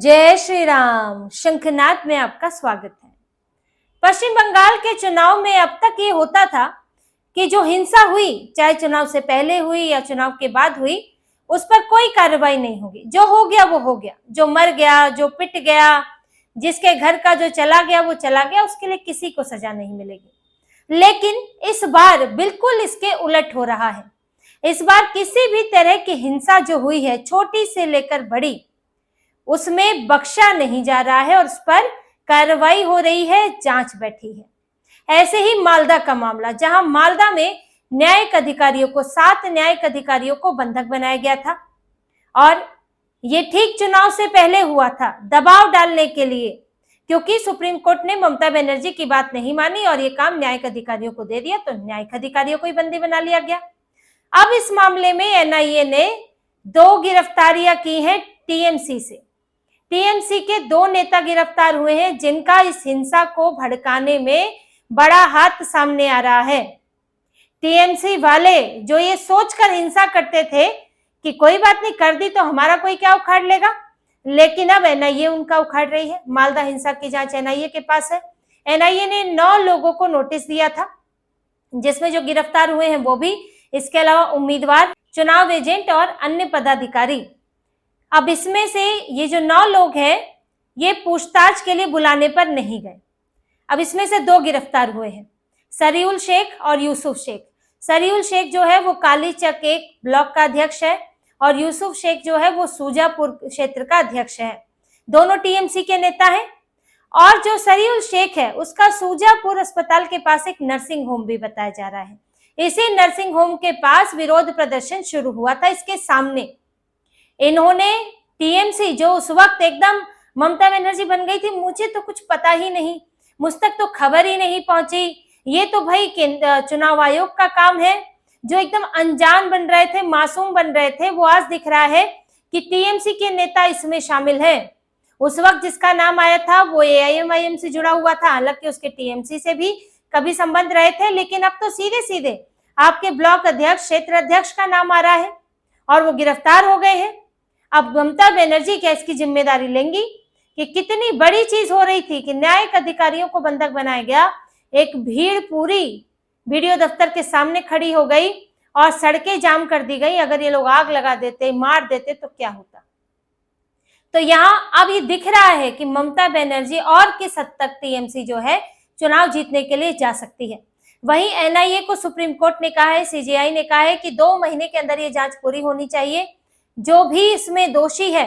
जय श्री राम। शंखनाद में आपका स्वागत है। पश्चिम बंगाल के चुनाव में अब तक ये होता था कि जो हिंसा हुई, चाहे चुनाव से पहले हुई या चुनाव के बाद हुई, उस पर कोई कार्रवाई नहीं होगी। जो हो गया वो हो गया, जो मर गया, जो पिट गया, जिसके घर का जो चला गया वो चला गया, उसके लिए किसी को सजा नहीं मिलेगी। लेकिन इस बार बिल्कुल इसके उलट हो रहा है। इस बार किसी भी तरह की हिंसा जो हुई है, छोटी से लेकर बड़ी, उसमें बख्शा नहीं जा रहा है और उस पर कार्रवाई हो रही है, जांच बैठी है। ऐसे ही मालदा का मामला, जहां मालदा में न्यायिक अधिकारियों को 7 न्यायिक अधिकारियों को बंधक बनाया गया था और ये ठीक चुनाव से पहले हुआ था, दबाव डालने के लिए, क्योंकि सुप्रीम कोर्ट ने ममता बनर्जी की बात नहीं मानी और ये काम न्यायिक अधिकारियों को दे दिया, तो न्यायिक अधिकारियों को ही बंदी बना लिया गया। अब इस मामले में एनआईए ने 2 गिरफ्तारियां की हैं टीएमसी से। टीएमसी के 2 नेता गिरफ्तार हुए हैं, जिनका इस हिंसा को भड़काने में बड़ा हाथ सामने आ रहा है। टीएमसी वाले जो ये सोचकर हिंसा करते थे कि कोई बात नहीं, कर दी तो हमारा कोई क्या उखाड़ लेगा, लेकिन अब एनआईए उनका उखाड़ रही है। मालदा हिंसा की जांच एनआईए के पास है। एनआईए ने 9 लोगों को नोटिस दिया था, जिसमें जो गिरफ्तार हुए हैं वो भी, इसके अलावा उम्मीदवार, चुनाव एजेंट और अन्य पदाधिकारी। अब इसमें से ये जो 9 लोग हैं, ये पूछताछ के लिए बुलाने पर नहीं गए। अब इसमें से 2 गिरफ्तार हुए हैं, सरीउल शेख और यूसुफ शेख। सरीउल शेख जो है वो कालीचक 1 ब्लॉक का अध्यक्ष है और यूसुफ शेख जो है वो सूजापुर क्षेत्र का अध्यक्ष है। दोनों टीएमसी के नेता हैं। और जो सरीउल शेख है, उसका सूजापुर अस्पताल के पास एक नर्सिंग होम भी बताया जा रहा है। इसी नर्सिंग होम के पास विरोध प्रदर्शन शुरू हुआ था, इसके सामने। इन्होंने टीएमसी, जो उस वक्त एकदम ममता बनर्जी बन गई थी, मुझे तो कुछ पता ही नहीं, मुझ तक तो खबर ही नहीं पहुंची, ये तो भाई चुनाव आयोग का काम है, जो एकदम अनजान बन रहे थे, मासूम बन रहे थे, वो आज दिख रहा है कि टीएमसी के नेता इसमें शामिल हैं। उस वक्त जिसका नाम आया था वो एआईएमआईएम से जुड़ा हुआ था, हालांकि उसके टीएमसी से भी कभी संबंध रहे थे, लेकिन अब तो सीधे सीधे आपके ब्लॉक अध्यक्ष, क्षेत्र अध्यक्ष का नाम आ रहा है और वो गिरफ्तार हो गए हैं। अब ममता बनर्जी क्या इसकी जिम्मेदारी लेंगी कि कितनी बड़ी चीज हो रही थी कि न्यायिक अधिकारियों को बंधक बनाया गया, एक भीड़ पूरी वीडियो दफ्तर के सामने खड़ी हो गई और सड़कें जाम कर दी गई। अगर ये लोग आग लगा देते, मार देते तो क्या होता। तो यहाँ अब ये दिख रहा है कि ममता बनर्जी और किस हद तक टीएमसी जो है चुनाव जीतने के लिए जा सकती है। वहीं एनआईए को सुप्रीम कोर्ट ने कहा है, सीजेआई ने कहा है कि 2 महीने के अंदर ये जांच पूरी होनी चाहिए। जो भी इसमें दोषी है,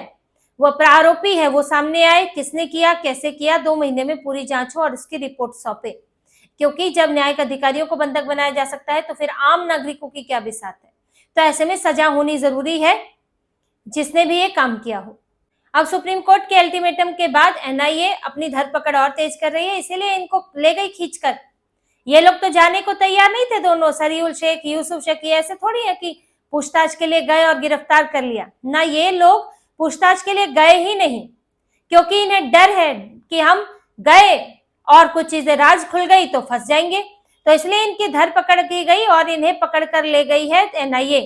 वो आरोपी है, वो सामने आए, किसने किया, कैसे किया, 2 महीने में पूरी जांच हो और उसकी रिपोर्ट सौंपे। क्योंकि जब न्यायिक अधिकारियों को बंधक बनाया जा सकता है तो फिर आम नागरिकों की क्या बिसात है। तो ऐसे में सजा होनी जरूरी है, जिसने भी ये काम किया हो। अब सुप्रीम कोर्ट के अल्टीमेटम के बाद एनआईए अपनी धरपकड़ और तेज कर रही है, इसीलिए इनको ले गई खींचकर। ये लोग तो जाने को तैयार नहीं थे दोनों, सरीउल शेख, यूसुफ शेख। ऐसे थोड़ी है कि पूछताछ के लिए गए और गिरफ्तार कर लिया ना, ये लोग पूछताछ के लिए गए ही नहीं, क्योंकि इन्हें डर है कि हम गए और कुछ चीजें राज खुल गई तो फंस जाएंगे। तो इसलिए इनकी धरपकड़ की गई और इन्हें पकड़ कर ले गई है एनआईए।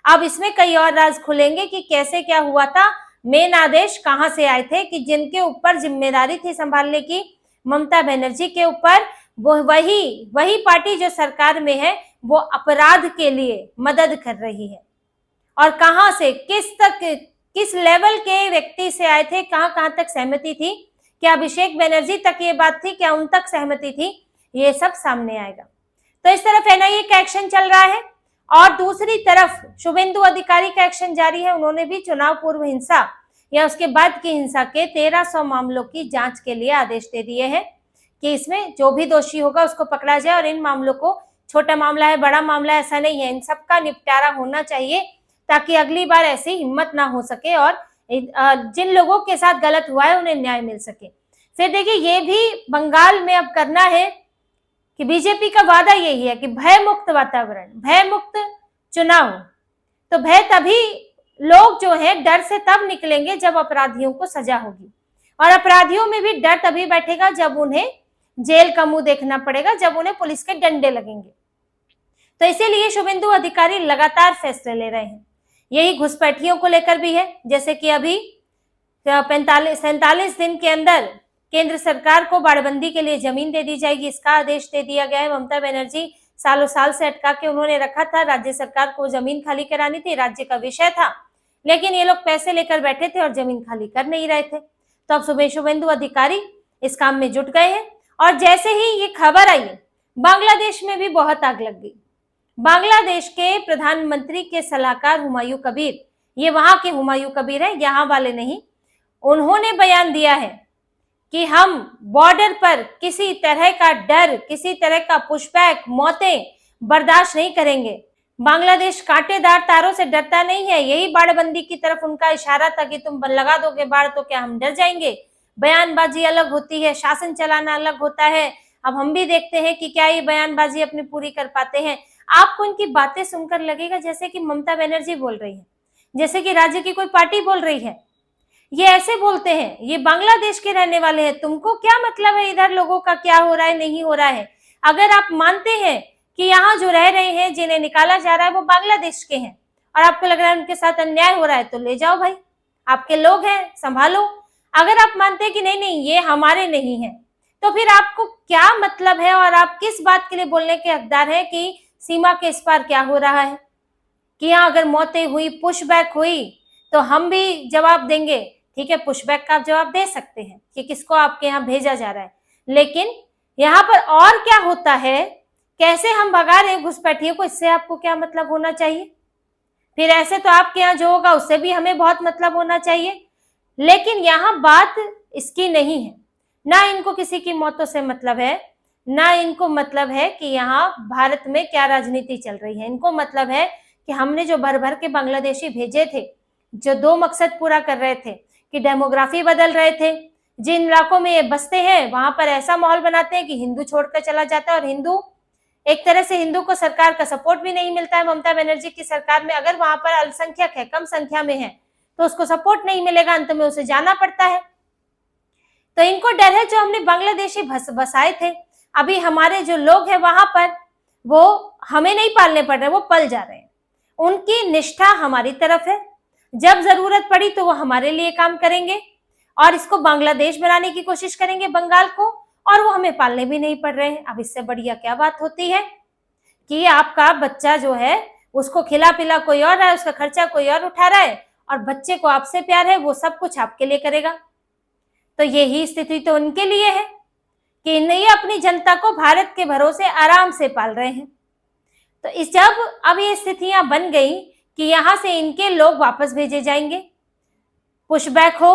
अब इसमें कई और राज खुलेंगे कि कैसे क्या हुआ था, मेन आदेश कहां से आए थे, कि जिनके ऊपर जिम्मेदारी थी संभालने की ममता बनर्जी के ऊपर, वो वही पार्टी जो सरकार में है, वो अपराध के लिए मदद कर रही है। और कहां से, किस लेवल के व्यक्ति से आए थे, कहां तक सहमति थी, क्या अभिषेक बनर्जी तक ये बात थी, क्या उन तक सहमति थी, ये सब सामने आएगा। तो इस तरफ एनआईए का एक्शन चल रहा है और दूसरी तरफ शुभेंदु अधिकारी का एक्शन जारी है। उन्होंने भी चुनाव पूर्व हिंसा या उसके बाद की हिंसा के 1300 मामलों की जांच के लिए आदेश दे दिए हैं कि इसमें जो भी दोषी होगा उसको पकड़ा जाए। और इन मामलों को, छोटा मामला है, बड़ा मामला है, ऐसा नहीं है, इन सबका निपटारा होना चाहिए, ताकि अगली बार ऐसी हिम्मत ना हो सके और जिन लोगों के साथ गलत हुआ है उन्हें न्याय मिल सके। फिर देखिए, ये भी बंगाल में अब करना है कि बीजेपी का वादा यही है कि भय मुक्त वातावरण, भय मुक्त चुनाव। तो भय तभी, लोग जो है डर से तब निकलेंगे जब अपराधियों को सजा होगी, और अपराधियों में भी डर तभी बैठेगा जब उन्हें जेल का मुंह देखना पड़ेगा, जब उन्हें पुलिस के डंडे लगेंगे। तो इसीलिए शुभेंदु अधिकारी लगातार फैसले ले रहे हैं। यही घुसपैठियों को लेकर भी है, जैसे कि अभी 47 दिन के अंदर केंद्र सरकार को बाड़बंदी के लिए जमीन दे दी जाएगी, इसका आदेश दे दिया गया है। ममता बनर्जी सालों साल से अटका के उन्होंने रखा था, राज्य सरकार को जमीन खाली करानी थी, राज्य का विषय था, लेकिन ये लोग पैसे लेकर बैठे थे और जमीन खाली कर नहीं रहे थे। तो अब शुभेंदु अधिकारी इस काम में जुट गए हैं और जैसे ही ये खबर आई बांग्लादेश में भी बहुत आग लग गई। बांग्लादेश के प्रधानमंत्री के सलाहकार हुमायूं कबीर, ये वहां के हुमायूं कबीर है, यहाँ वाले नहीं, उन्होंने बयान दिया है कि हम बॉर्डर पर किसी तरह का डर, किसी तरह का पुशबैक, मौतें बर्दाश्त नहीं करेंगे। बांग्लादेश कांटेदार तारों से डरता नहीं है, यही बाड़बंदी की तरफ उनका इशारा था कि तुम लगा दोगे बाड़ तो क्या हम डर जाएंगे। बयानबाजी अलग होती है, शासन चलाना अलग होता है। अब हम भी देखते हैं कि क्या ये बयानबाजी अपनी पूरी कर पाते हैं। आपको इनकी बातें सुनकर लगेगा जैसे कि ममता बनर्जी बोल रही है, जैसे कि राज्य की कोई पार्टी बोल रही है। ये ऐसे बोलते हैं, ये बांग्लादेश के रहने वाले हैं, तुमको क्या मतलब है इधर लोगों का क्या हो रहा है नहीं हो रहा है। अगर आप मानते हैं कि यहाँ जो रह रहे हैं, जिन्हें निकाला जा रहा है वो बांग्लादेश के हैं और आपको लग रहा है उनके साथ अन्याय हो रहा है, तो ले जाओ भाई, आपके लोग हैं, संभालो। अगर आप मानते हैं कि नहीं नहीं ये हमारे नहीं है, तो फिर आपको क्या मतलब है और आप किस बात के लिए बोलने के हकदार है कि सीमा के इस पार क्या हो रहा है, कि यहाँ अगर मौतें हुई, पुशबैक हुई तो हम भी जवाब देंगे। ठीक है, पुशबैक का आप जवाब दे सकते हैं कि किसको आपके यहाँ भेजा जा रहा है, लेकिन यहाँ पर और क्या होता है, कैसे हम भगा रहे हैं घुसपैठियों को, इससे आपको क्या मतलब होना चाहिए। फिर ऐसे तो आपके यहाँ जो होगा उससे भी हमें बहुत मतलब होना चाहिए। लेकिन यहाँ बात इसकी नहीं है, ना इनको किसी की मौतों से मतलब है, ना इनको मतलब है कि यहाँ भारत में क्या राजनीति चल रही है। इनको मतलब है कि हमने जो भर भर के बांग्लादेशी भेजे थे, जो दो मकसद पूरा कर रहे थे कि डेमोग्राफी बदल रहे थे, जिन इलाकों में ये बसते हैं वहां पर ऐसा माहौल बनाते हैं कि हिंदू छोड़कर चला जाता है, और हिंदू एक तरह से हिंदू को सरकार का सपोर्ट भी नहीं मिलता है। ममता बनर्जी की सरकार में अगर वहां पर अल्पसंख्यक है, कम संख्या में है, तो उसको सपोर्ट नहीं मिलेगा, अंत में उसे जाना पड़ता है। तो इनको डर है जो हमने बांग्लादेशी बसाए थे, अभी हमारे जो लोग हैं वहां पर वो हमें नहीं पालने पड़ रहे, वो पल जा रहे हैं। उनकी निष्ठा हमारी तरफ है, जब जरूरत पड़ी तो वो हमारे लिए काम करेंगे और इसको बांग्लादेश बनाने की कोशिश करेंगे बंगाल को, और वो हमें पालने भी नहीं पड़ रहे हैं। अब इससे बढ़िया क्या बात होती है कि आपका बच्चा जो है उसको खिला पिला कोई और रहा है, उसका खर्चा कोई और उठा रहा है, और बच्चे को आपसे प्यार है, वो सब कुछ आपके लिए करेगा। तो यही स्थिति तो उनके लिए है कि ये अपनी जनता को भारत के भरोसे आराम से पाल रहे हैं। तो इस जब अब ये स्थितियां बन गई कि यहाँ से इनके लोग वापस भेजे जाएंगे, पुशबैक हो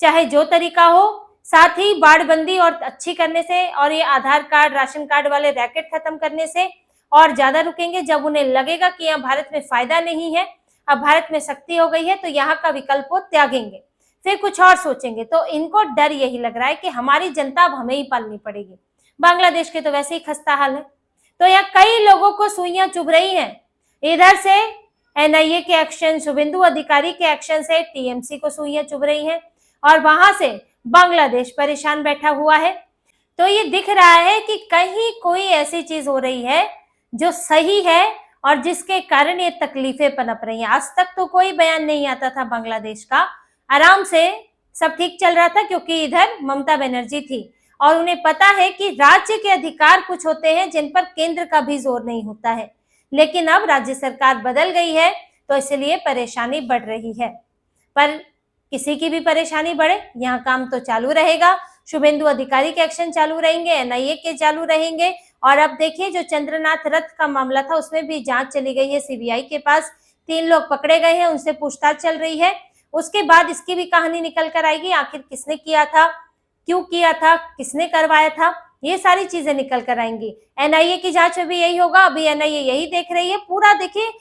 चाहे जो तरीका हो, साथ ही बाड़बंदी और अच्छी करने से और ये आधार कार्ड, राशन कार्ड वाले रैकेट खत्म करने से और ज्यादा रुकेंगे। जब उन्हें लगेगा कि यहाँ भारत में फायदा नहीं है, अब भारत में शक्ति हो गई है, तो यहाँ का विकल्प वो त्यागेंगे, फिर कुछ और सोचेंगे। तो इनको डर यही लग रहा है कि हमारी जनता अब हमें ही पालनी पड़ेगी। बांग्लादेश के तो वैसे ही खस्ता हाल है, तो यहाँ कई लोगों को सुइयां चुभ रही हैं। इधर से एनआईए के एक्शन, शुभेंदु अधिकारी के एक्शन से टीएमसी को सुइयां चुभ रही हैं, और वहां से बांग्लादेश परेशान बैठा हुआ है। तो ये दिख रहा है कि कहीं कोई ऐसी चीज हो रही है जो सही है और जिसके कारण ये तकलीफें पनप रही हैं। आज तक तो कोई बयान नहीं आता था बांग्लादेश का, आराम से सब ठीक चल रहा था, क्योंकि इधर ममता बनर्जी थी और उन्हें पता है कि राज्य के अधिकार कुछ होते हैं जिन पर केंद्र का भी जोर नहीं होता है। लेकिन अब राज्य सरकार बदल गई है तो इसलिए परेशानी बढ़ रही है। पर किसी की भी परेशानी बढ़े, यहाँ काम तो चालू रहेगा। शुभेंदु अधिकारी के एक्शन चालू रहेंगे, एनआईए के चालू रहेंगे। और अब देखिए जो चंद्रनाथ रथ का मामला था उसमें भी जांच चली गई है सीबीआई के पास, 3 लोग पकड़े गए हैं, उनसे पूछताछ चल रही है। उसके बाद इसकी भी कहानी निकल कर आएगी, आखिर किसने किया था, क्यों किया था, किसने करवाया था, ये सारी चीजें निकल कर आएंगी। एनआईए की जांच में भी यही होगा, अभी एनआईए यही देख रही है पूरा। देखिए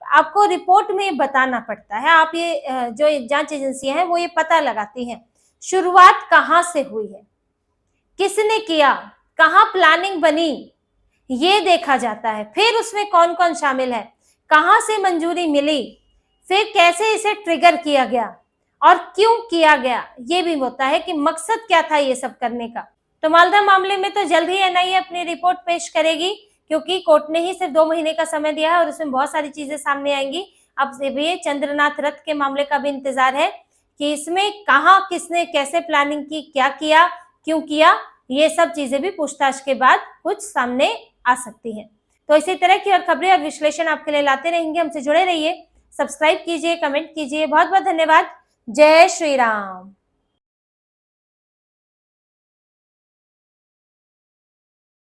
आपको रिपोर्ट में बताना पड़ता है, आप ये जो जांच एजेंसियां हैं वो ये पता लगाती हैं शुरुआत कहाँ से हुई है, किसने किया, कहाँ प्लानिंग बनी, ये देखा जाता है। फिर उसमें कौन कौन शामिल है, कहाँ से मंजूरी मिली, फिर कैसे इसे ट्रिगर किया गया और क्यों किया गया, ये भी होता है कि मकसद क्या था ये सब करने का। तो मालदा मामले में तो जल्द ही एनआईए अपनी रिपोर्ट पेश करेगी, क्योंकि कोर्ट ने ही सिर्फ 2 महीने का समय दिया है और उसमें बहुत सारी चीजें सामने आएंगी। अब भी चंद्रनाथ रथ के मामले का भी इंतजार है कि इसमें कहाँ किसने कैसे प्लानिंग की, क्या किया, क्यों किया, ये सब चीजें भी पूछताछ के बाद कुछ सामने आ सकती है। तो इसी तरह की और खबरें और विश्लेषण आपके लिए लाते रहेंगे। हमसे जुड़े रहिए, सब्सक्राइब कीजिए, कमेंट कीजिए। बहुत बहुत धन्यवाद। जय श्री राम।